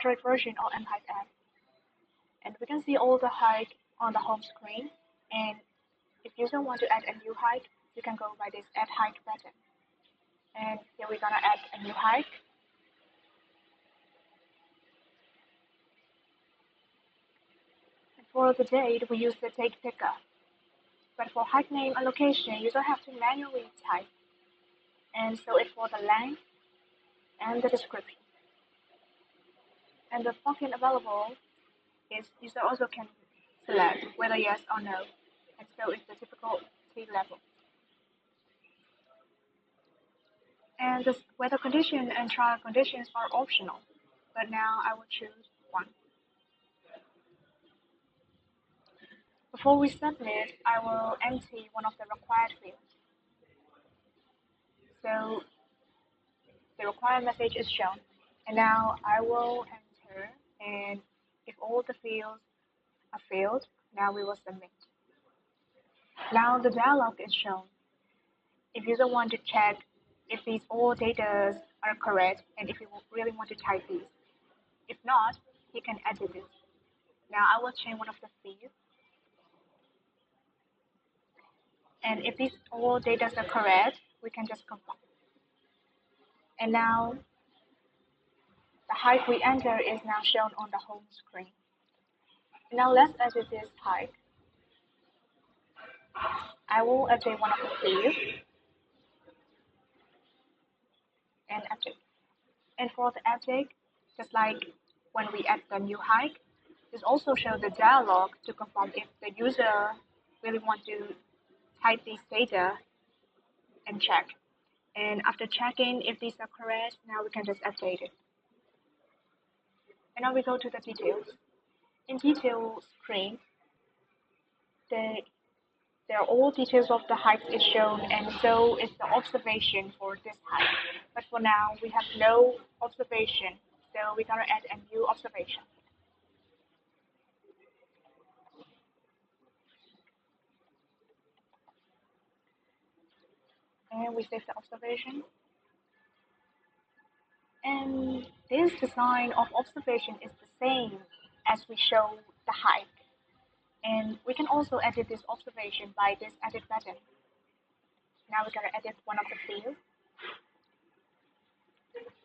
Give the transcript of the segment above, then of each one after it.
Android version of mHike app. And we can see all the hike on the home screen. And if you don't want to add a new hike, you can go by this add hike button. And here we're gonna add a new hike. And for the date, we use the date picker. But for hike name and location, you don't have to manually type. And so it's for the length and the description. And the function available is user also can select whether yes or no. And so it's the difficulty level. And the weather condition and trial conditions are optional, but now I will choose one. Before we submit, I will empty one of the required fields. So the required message is shown. And now I will enter, and if all the fields are filled, now we will submit. Now the dialog is shown. If user want to check if these all data are correct and if you really want to type these. If not, he can edit it. Now I will change one of the fields. And if these all data are correct, we can just confirm. And now the hike we enter is now shown on the home screen. Now let's edit this hike. I will update one of the fields and update. And for the update, just like when we add the new hike, this also shows the dialog to confirm if the user really want to type these data and check. And after checking if these are correct, now we can just update it. And now we go to the details. In detail screen, there are all details of the hike is shown, and so is the observation for this hike. But for now, we have no observation, so we're gonna add a new observation. And we save the observation. And this design of observation is the same as we show the hike. And we can also edit this observation by this edit button. Now we're gonna edit one of the fields.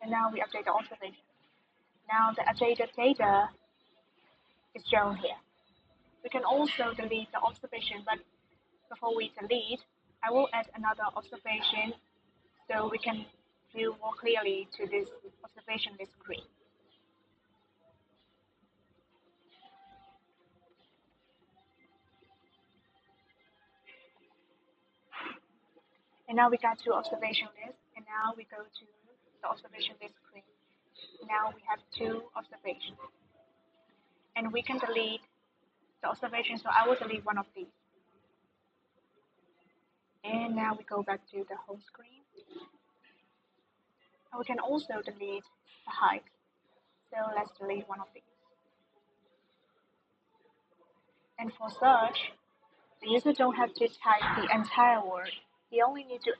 And now we update the observation. Now the updated data is shown here. We can also delete the observation, but before we delete, I will add another observation so we can view more clearly to this observation list screen. And now we got two observation lists, and now we go to the observation list screen. Now we have two observations. And we can delete the observation, so I will delete one of these. And now we go back to the home screen. And we can also delete the hike. So let's delete one of these. And for search, the user don't have to type the entire word. He only needs to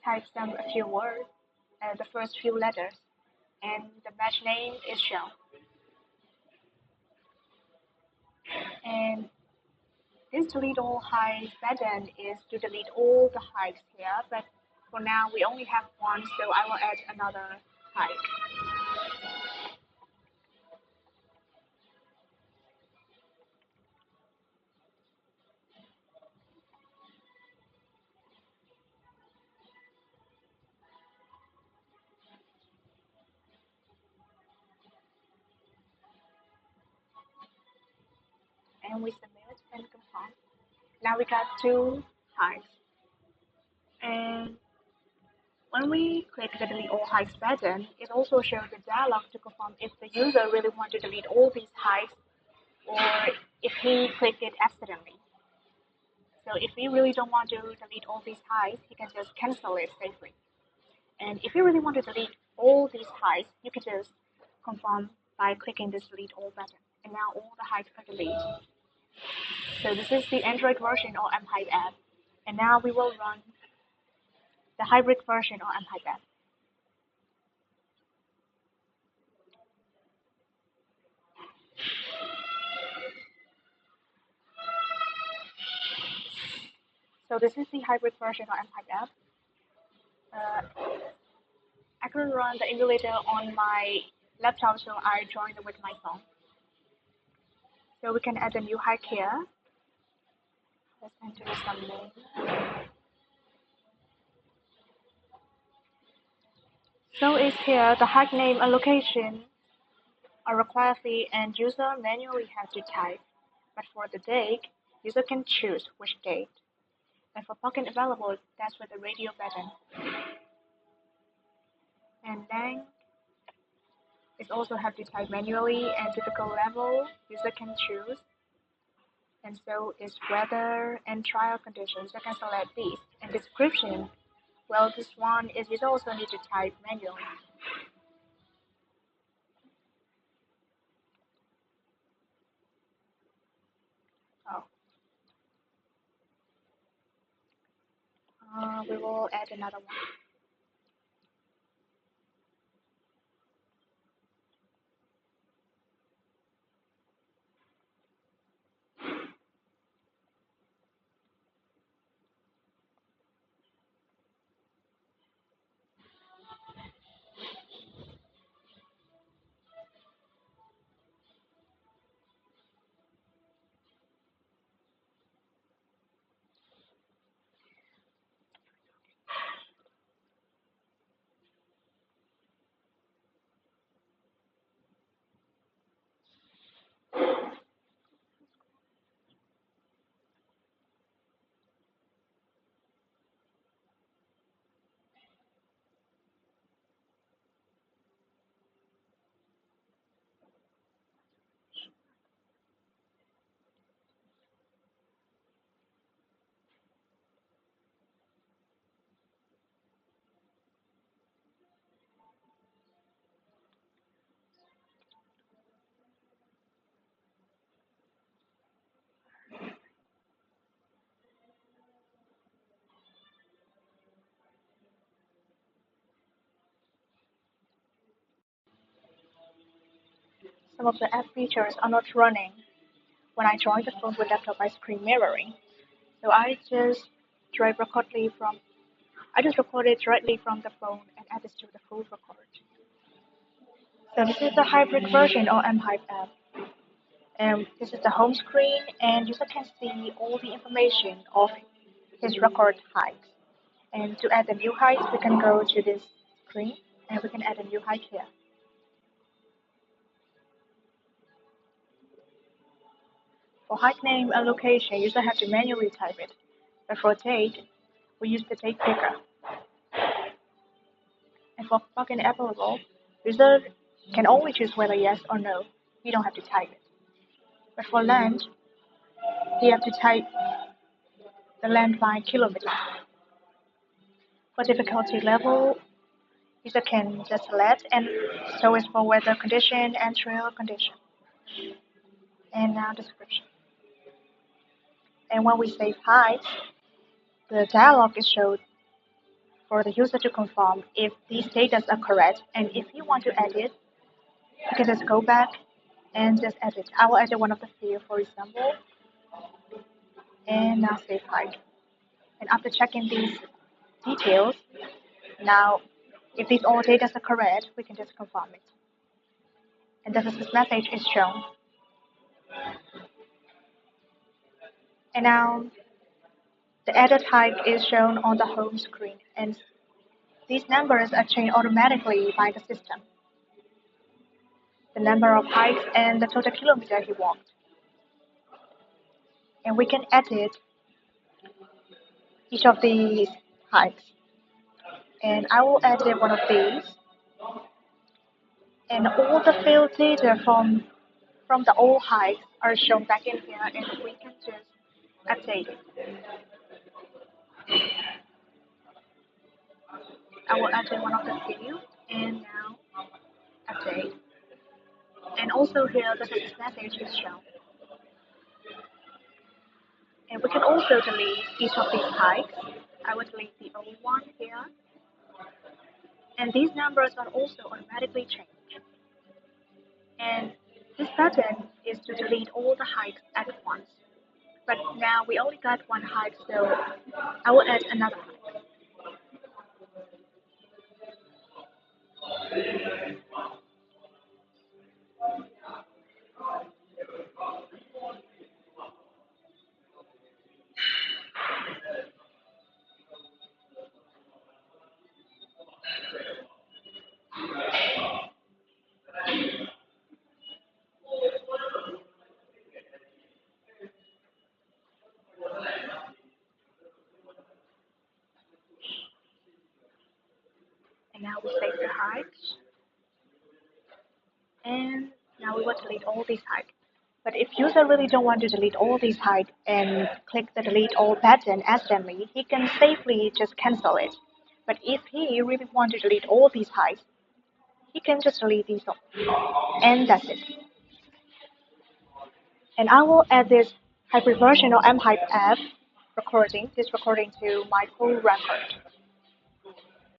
type a few words, the first few letters, and the match name is shown. And this delete all hikes button is to delete all the hikes here, but for now we only have one, so I will add another hike. And we submit and confirm. Now we got two hikes. And when we click the delete all hikes button, it also shows the dialog to confirm if the user really wants to delete all these hikes or if he clicked it accidentally. So if he really don't want to delete all these hikes, he can just cancel it safely. And if you really want to delete all these hikes, you can just confirm by clicking this delete all button. And now all the hikes are deleted. So this is the Android version of mHike app. And now we will run the hybrid version of mHike app. So this is the hybrid version of MHive app. I couldn't run the emulator on my laptop, so I joined with my phone. So we can add a new hike here. Let's enter some name. So it's here the hike name and location are required and user manually has to type. But for the date, user can choose which date. And for plugin available, that's with the radio button. And then it also have to type manually and typical level user can choose. And so is weather and trial conditions. You can select these. And description, well, this one is you also need to type manually. Oh. We will add another one. Some of the app features are not running when I join the phone with laptop by screen mirroring. So I just record it directly from the phone and add it to the full record. So this is the hybrid version of MHive app. And this is the home screen, and user can see all the information of his record hikes. And to add the new hikes, we can go to this screen, and we can add a new hike here. For hike name and location, user have to manually type it. But for date, we use the date picker. And for plugin available, user can only choose whether yes or no. You don't have to type it. But for land, you have to type the land by kilometer. For difficulty level, user can just select, and so is for weather condition and trail condition. And now description. And when we save height, the dialog is showed for the user to confirm if these data are correct. And if you want to edit, you can just go back and just edit. I will edit one of the fields, for example, and now save height. And after checking these details, now if these all data are correct, we can just confirm it. And the success message is shown. And now the edit hike is shown on the home screen, and these numbers are changed automatically by the system. The number of hikes and the total kilometer he walked. And we can edit each of these hikes. And I will edit one of these. And all the field data from the old hikes are shown back in here, and we can just update it. I will edit one of the fields, and now update. And also here the success message is shown. And we can also delete each of these hikes. I will delete the old one here. And these numbers are also automatically changed. And this button is to delete all the hikes at once. But now we only got one hike, so I will add another hike. And now we save the hikes. And now we will delete all these hikes. But if user really don't want to delete all these hikes and click the delete all button accidentally, he can safely just cancel it. But if he really want to delete all these hikes, he can just delete these all. And that's it. And I will add this hyperversion or mhype app recording, this recording to my full record.